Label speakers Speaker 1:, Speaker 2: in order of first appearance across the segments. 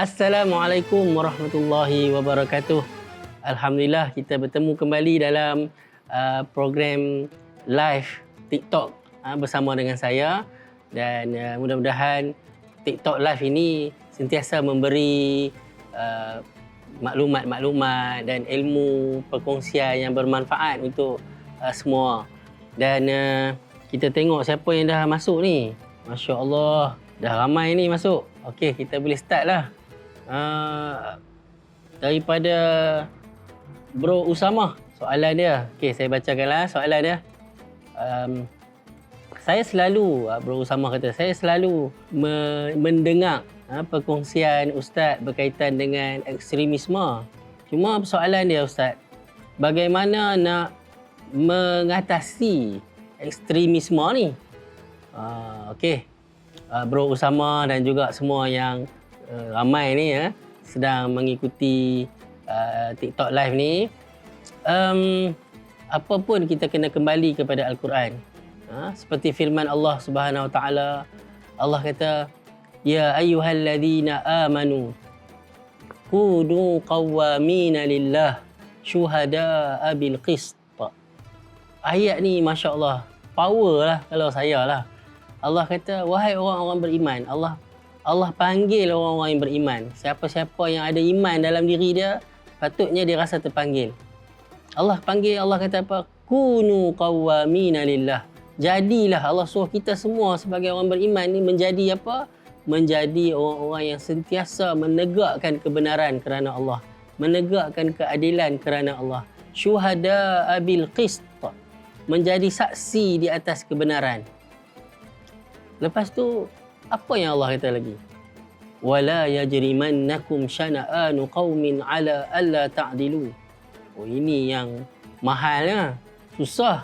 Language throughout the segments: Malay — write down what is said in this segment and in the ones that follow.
Speaker 1: Assalamualaikum warahmatullahi wabarakatuh. Alhamdulillah kita bertemu kembali dalam program live TikTok bersama dengan saya, dan mudah-mudahan TikTok live ini sentiasa memberi maklumat-maklumat dan ilmu perkongsian yang bermanfaat untuk semua. Dan kita tengok siapa yang dah masuk ni. Masya Allah, dah ramai ni masuk. Okey, kita boleh start lah. Daripada Bro Usama, soalan dia. Okey, saya bacakanlah soalan dia. Saya selalu, Bro Usama kata, saya selalu mendengar perkongsian Ustaz berkaitan dengan ekstremisme. Cuma soalan dia, Ustaz, bagaimana nak mengatasi ekstremisme ni? Okey, Bro Usama dan juga semua yang ramai ni sedang mengikuti TikTok live ni, apa pun kita kena kembali kepada Al-Quran. Seperti firman Allah Subhanahu Wa Taala, Allah kata, ya ayyuhalladzina amanu kunu qawwamina lillah syuhada'a bil qist. Ayat ni Masya Allah, power lah kalau saya lah. Allah kata, wahai orang-orang beriman. Allah panggil orang-orang yang beriman. Siapa-siapa yang ada iman dalam diri dia, patutnya dia rasa terpanggil. Allah panggil, Allah kata apa? Kunu qawwamina lillah. Jadilah, Allah suruh kita semua sebagai orang beriman ni menjadi apa? Menjadi orang-orang yang sentiasa menegakkan kebenaran kerana Allah. Menegakkan keadilan kerana Allah. Syuhada'a bil qist. Menjadi saksi di atas kebenaran. Lepas tu, apa yang Allah kata lagi? Wala yajrimannakum syana'anu qaumin ala alla ta'dilu. Oh, ini yang mahalnya. Susah.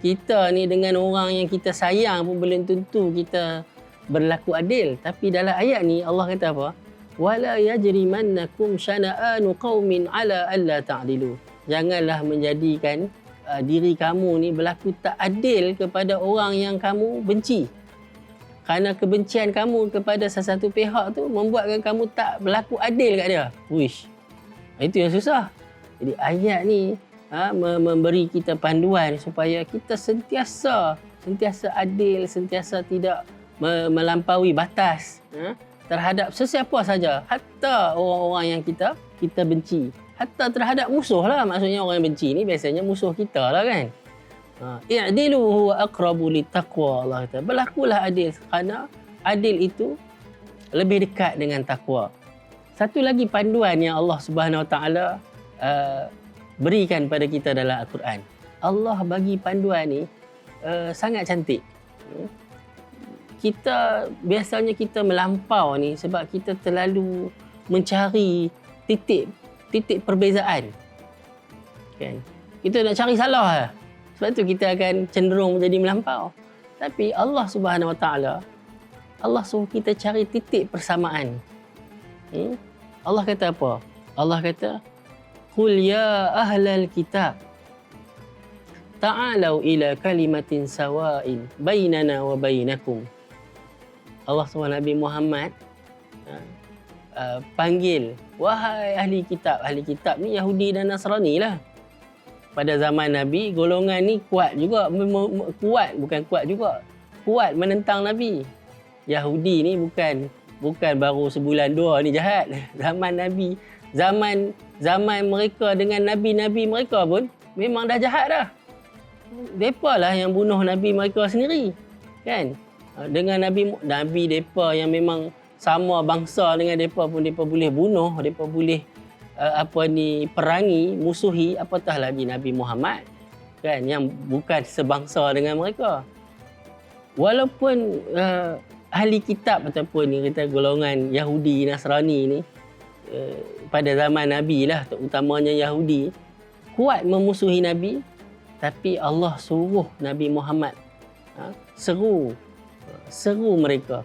Speaker 1: Kita ni dengan orang yang kita sayang pun belum tentu kita berlaku adil. Tapi dalam ayat ni Allah kata apa? Wala yajrimannakum syana'anu qaumin ala alla ta'dilu. Janganlah menjadikan diri kamu ni berlaku tak adil kepada orang yang kamu benci. Kerana kebencian kamu kepada sesuatu pihak tu membuatkan kamu tak berlaku adil kat dia. Wish. Itu yang susah. Jadi ayat ni memberi kita panduan supaya kita sentiasa adil, sentiasa tidak melampaui batas terhadap sesiapa saja, hatta orang-orang yang kita benci. Hatta terhadap musuh lah. Maksudnya orang yang benci ni biasanya musuh kita lah kan. I'dilu huwa aqrabu littaqwa. Allah kata, berlakulah adil kerana adil itu lebih dekat dengan takwa. Satu lagi panduan yang Allah Subhanahu Wa Taala berikan pada kita dalam Al-Quran. Allah bagi panduan ni sangat cantik. Biasanya kita melampau ni sebab kita terlalu mencari titik perbezaan. Kan? Kita nak cari salah lah. Sebab tu kita akan cenderung menjadi melampau. Tapi Allah Subhanahu Wa Taala, Allah suruh kita cari titik persamaan. Allah kata apa? Allah kata, qul ya ahlal kitab ta'alau ila kalimatin sawa'in bainana wa bainakum. Allah SWT Nabi Muhammad panggil, wahai ahli kitab. Ahli kitab ni Yahudi dan Nasrani lah. Pada zaman Nabi, golongan ni kuat juga. Kuat menentang Nabi. Yahudi ni bukan baru sebulan dua ni jahat. Zaman Nabi, zaman mereka dengan nabi-nabi mereka pun memang dah jahat dah. Depa lah yang bunuh nabi mereka sendiri. Kan? Dengan nabi depa yang memang sama bangsa dengan depa pun depa boleh bunuh, depa boleh perangi, musuhi, apatah lagi Nabi Muhammad kan, yang bukan sebangsa dengan mereka. Walaupun ahli kitab ataupun ni kita golongan Yahudi Nasrani ni pada zaman Nabi lah, terutamanya Yahudi, kuat memusuhi Nabi, tapi Allah suruh Nabi Muhammad seru mereka,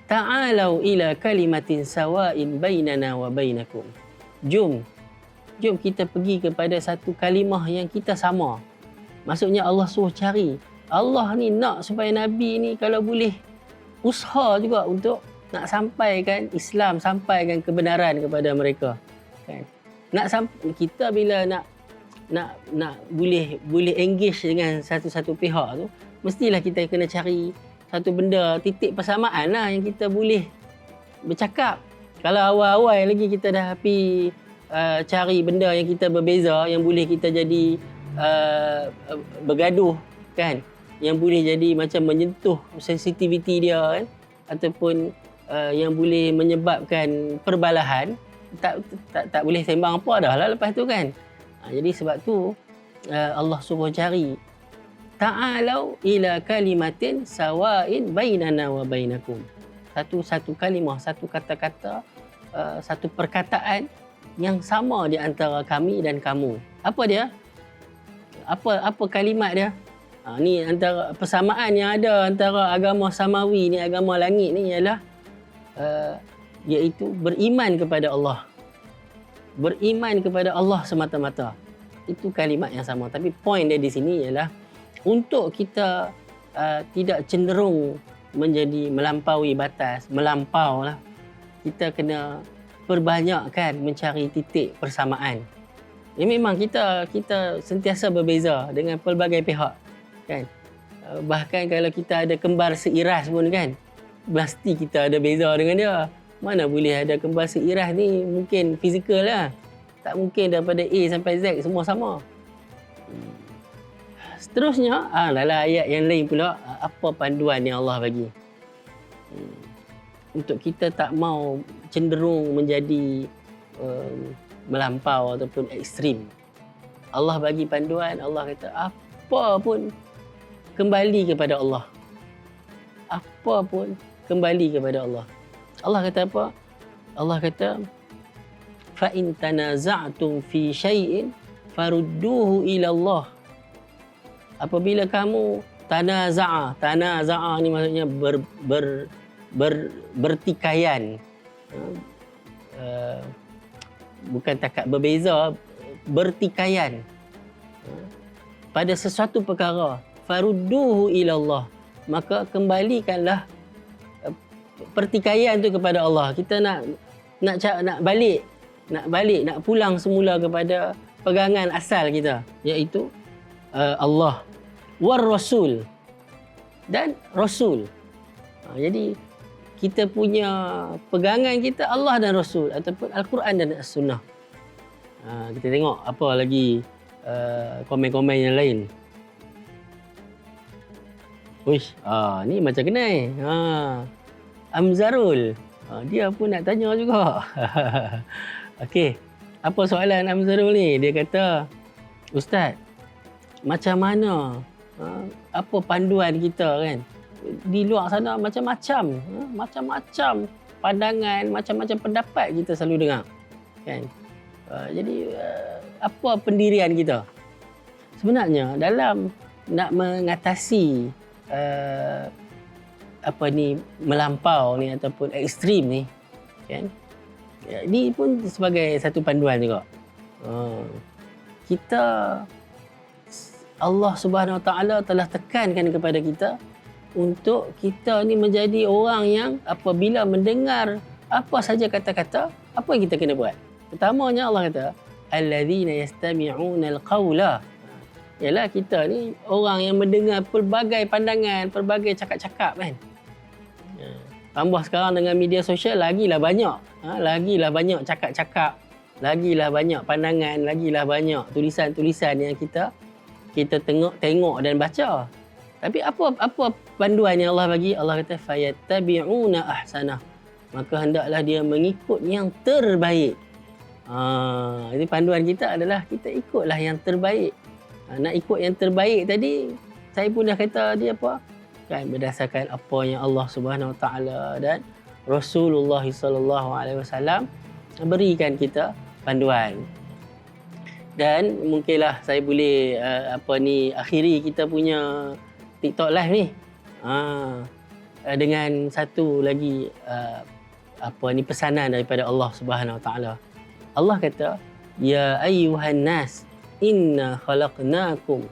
Speaker 1: ta'alau ila kalimatin sawa'in bainana wa bainakum. Jom kita pergi kepada satu kalimah yang kita sama. Maksudnya Allah suruh cari. Allah ni nak supaya Nabi ni kalau boleh usaha juga untuk nak sampaikan Islam, sampaikan kebenaran kepada mereka. Kan? Kita bila nak boleh engage dengan satu pihak tu, mestilah kita kena cari satu benda, titik persamaan lah yang kita boleh bercakap. Kalau awal-awal lagi kita dah cari benda yang kita berbeza, yang boleh kita jadi bergaduh kan, yang boleh jadi macam menyentuh sensitiviti dia kan, ataupun yang boleh menyebabkan perbalahan, tak boleh sembang apa dah lah lepas tu kan. Jadi sebab tu Allah suruh cari ta'alau ila kalimatin sawa'in bainana wa bainakum. Satu kalimah, satu kata-kata, satu perkataan yang sama di antara kami dan kamu. Apa dia? Apa kalimat dia? Ni antara persamaan yang ada antara agama samawi ni, agama langit ni ialah iaitu beriman kepada Allah. Beriman kepada Allah semata-mata. Itu kalimat yang sama. Tapi poin dia di sini ialah untuk kita tidak cenderung menjadi melampaui batas, melampau lah. Kita kena perbanyakkan mencari titik persamaan. Memang kita sentiasa berbeza dengan pelbagai pihak kan. Bahkan kalau kita ada kembar seiras pun kan, pasti kita ada beza dengan dia. Mana boleh ada kembar seiras ni, mungkin fizikal lah. Tak mungkin daripada A sampai Z semua sama. Seterusnya, dalam ayat yang lain pula, apa panduan yang Allah bagi? Untuk kita tak mau cenderung menjadi melampau ataupun ekstrim. Allah bagi panduan, Allah kata apa pun kembali kepada Allah. Apa pun kembali kepada Allah. Allah kata apa? Allah kata fa in tanaza'tum fi syai'in farudduhu ila Allah. Apabila kamu tanaza'a ni maksudnya bertikaian. Bukan takat berbeza, bertikaian pada sesuatu perkara, farudduhu ila Allah, maka kembalikanlah pertikaian tu kepada Allah. Kita nak balik, nak pulang semula kepada pegangan asal kita, iaitu Allah war Rasul dan Rasul. Jadi kita punya pegangan kita Allah dan Rasul ataupun Al-Quran dan As-Sunnah. Kita tengok apa lagi komen-komen yang lain. Uish, ni macam kenal. Amzarul, dia pun nak tanya juga. Okey, apa soalan Amzarul ni? Dia kata, Ustaz, macam mana, apa panduan kita kan? Di luar sana macam-macam pandangan, macam-macam pendapat kita selalu dengar kan. Jadi apa pendirian kita sebenarnya dalam nak mengatasi melampau ni ataupun ekstrim ni kan. Ini pun sebagai satu panduan juga. Kita, Allah Subhanahu Wa Taala telah tekankan kepada kita untuk kita ni menjadi orang yang apabila mendengar apa saja kata-kata, apa yang kita kena buat? Pertamanya Allah kata, allazina yastami'una alqawla. Ialah kita ni orang yang mendengar pelbagai pandangan, pelbagai cakap-cakap kan. Tambah sekarang dengan media sosial lagilah banyak. Lagilah banyak cakap-cakap, lagilah banyak pandangan, lagilah banyak tulisan-tulisan yang kita tengok dan baca. Tapi apa panduan yang Allah bagi? Allah kata fayattabi'una ahsanah. Maka hendaklah dia mengikut yang terbaik. Jadi panduan kita adalah kita ikutlah yang terbaik. Nak ikut yang terbaik tadi, saya pun dah kata dia apa? Kan berdasarkan apa yang Allah Subhanahu Wa Taala dan Rasulullah sallallahu alaihi wasallam berikan kita panduan. Dan mungkinlah saya boleh akhiri kita punya TikTok live ni dengan satu lagi pesanan daripada Allah Subhanahu Wa Taala. Allah kata, ya ayyuhan nas inna khalaqnakum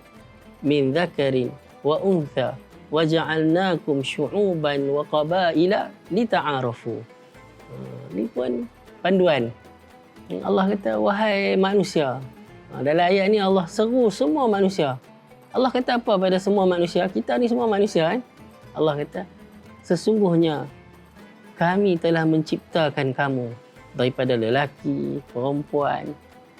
Speaker 1: min dzakarin wa untha waja'alnakum syu'uban wa qabaila lita'arafu. Ni pun panduan. Allah kata, wahai manusia. Dalam ayat ni Allah seru semua manusia. Allah kata apa pada semua manusia? Kita ni semua manusia kan? Allah kata, sesungguhnya kami telah menciptakan kamu daripada lelaki, perempuan.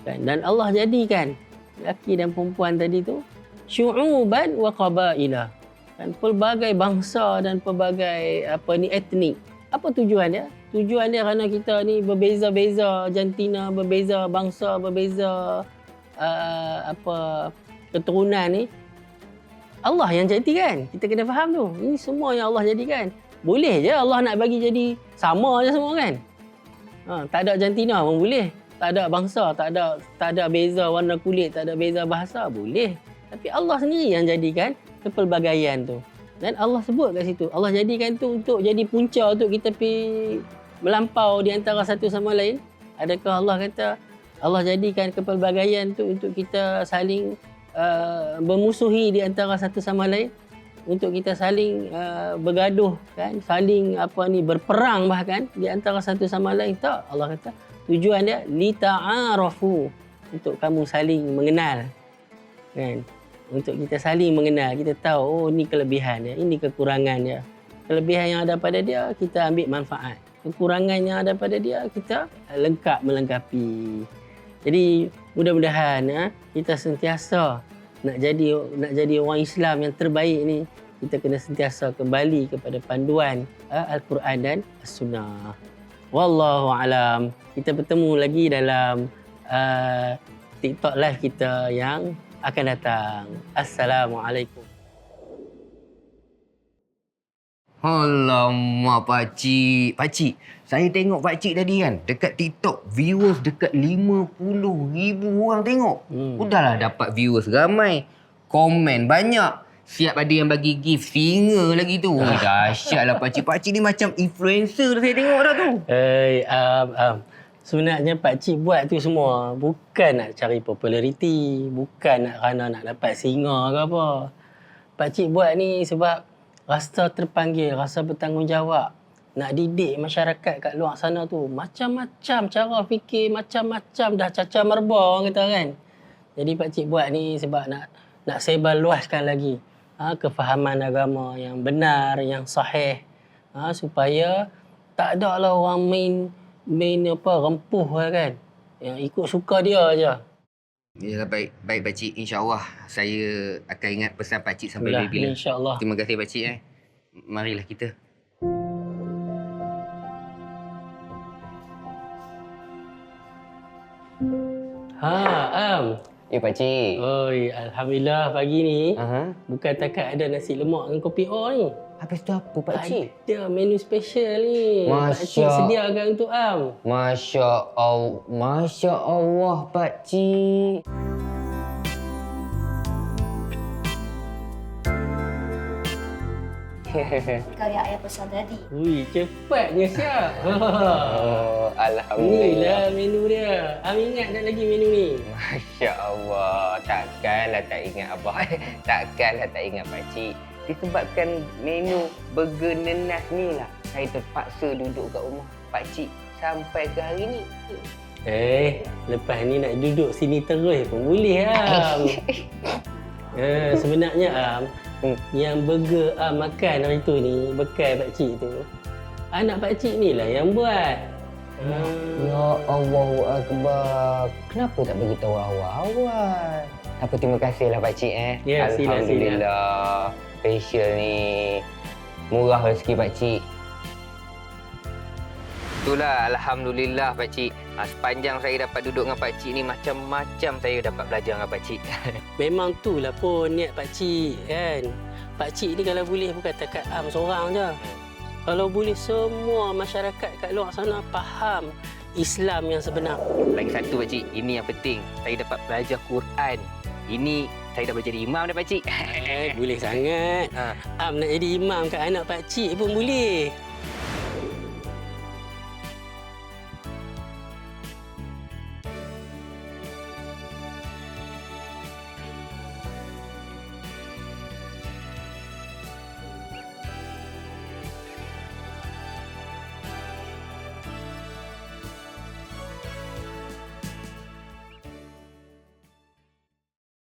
Speaker 1: Kan? Dan Allah jadikan lelaki dan perempuan tadi tu syu'uban wa qabaila. Kan? Pelbagai bangsa dan pelbagai etnik. Apa tujuan dia? Tujuan dia kerana kita ni berbeza-beza jantina, berbeza bangsa, berbeza keturunan ni. Allah yang jadikan. Kita kena faham tu. Ini semua yang Allah jadikan. Boleh je Allah nak bagi jadi sama je semua kan? Tak ada jantina pun boleh. Tak ada bangsa, tak ada beza warna kulit, tak ada beza bahasa, boleh. Tapi Allah sendiri yang jadikan kepelbagaian tu. Dan Allah sebut kat situ, Allah jadikan tu untuk jadi punca untuk kita pergi melampau di antara satu sama lain. Adakah Allah kata Allah jadikan kepelbagaian tu untuk kita saling bermusuhi di antara satu sama lain, untuk kita saling bergaduh kan, saling berperang bahkan di antara satu sama lain? Tak. Allah kata tujuan dia lita'arafu, untuk kamu saling mengenal kan, untuk kita saling mengenal, kita tahu oh ni kelebihan dia, ini kekurangan dia. Kelebihan yang ada pada dia kita ambil manfaat, kekurangan yang ada pada dia kita melengkapi. Jadi mudah-mudahan kita sentiasa nak jadi orang Islam yang terbaik ni, kita kena sentiasa kembali kepada panduan Al-Quran dan As-Sunnah. Wallahu alam. Kita bertemu lagi dalam TikTok live kita yang akan datang. Assalamualaikum.
Speaker 2: Alamak pakcik. Pakcik, saya tengok pakcik tadi kan, dekat TikTok viewers dekat 50,000 orang tengok. Udahlah dapat viewers ramai, komen banyak. Siap ada yang bagi gift singa lagi tu. Dahsyatlah pakcik. Pakcik ni macam influencer saya tengok dah tu.
Speaker 1: Sebenarnya pakcik buat tu semua bukan nak cari populariti, bukan kerana nak dapat singa ke apa. Pakcik buat ni sebab rasa terpanggil, rasa bertanggungjawab. Nak didik masyarakat kat luar sana tu. Macam-macam cara fikir, macam-macam dah cacah merba orang kata kan. Jadi pakcik buat ni sebab nak sebar luaskan lagi kefahaman agama yang benar, yang sahih. Supaya tak ada lah orang main rempuh lah kan. Yang ikut suka dia aja.
Speaker 2: Ya, baik pakcik. InsyaAllah saya akan ingat pesan pakcik sampai bila-bila.
Speaker 1: InsyaAllah.
Speaker 2: Terima kasih pakcik. Marilah kita. Ya pakcik.
Speaker 1: Oi, alhamdulillah pagi ni bukan takat ada nasi lemak dengan kopi O ni.
Speaker 2: Habis tu apa pakcik?
Speaker 1: Ada menu special ni. Pakcik sediakan untuk Am.
Speaker 2: Masya Allah pakcik.
Speaker 3: Kau yang ayah pesan tadi.
Speaker 1: Ui, cepatnya siap.
Speaker 2: Alhamdulillah.
Speaker 1: Inilah menu dia. Am ingat tak lagi menu ni?
Speaker 2: Masya Allah. Takkanlah tak ingat abah. Takkanlah tak ingat pakcik. Disebabkan menu burger nenas ni lah, saya terpaksa duduk kat rumah pakcik sampai ke hari ni.
Speaker 1: Lepas ni nak duduk sini terus pun boleh Am. Sebenarnya Am, yang burger Am makan hari tu ni, bekal pakcik tu, anak pakcik ni lah yang buat.
Speaker 2: Ya Allahu Akbar. Kenapa tak beritahu awal-awal? Tapi terima kasihlah pakcik
Speaker 1: Ya,
Speaker 2: Alhamdulillah. Special ni. Murah rezeki pakcik. Itulah Alhamdulillah pakcik. Sepanjang saya dapat duduk dengan pakcik ni, macam-macam saya dapat belajar dengan pakcik.
Speaker 1: Memang tu lah pun niat pakcik kan. Pakcik ni kalau boleh bukan takat Am seorang je. Kalau boleh semua masyarakat kat luar sana faham Islam yang sebenar.
Speaker 2: Lagi satu pakcik, ini yang penting. Saya dapat belajar Quran. Ini saya dah jadi imam dah pakcik.
Speaker 1: Boleh sangat. Am nak jadi imam kat anak pakcik pun boleh.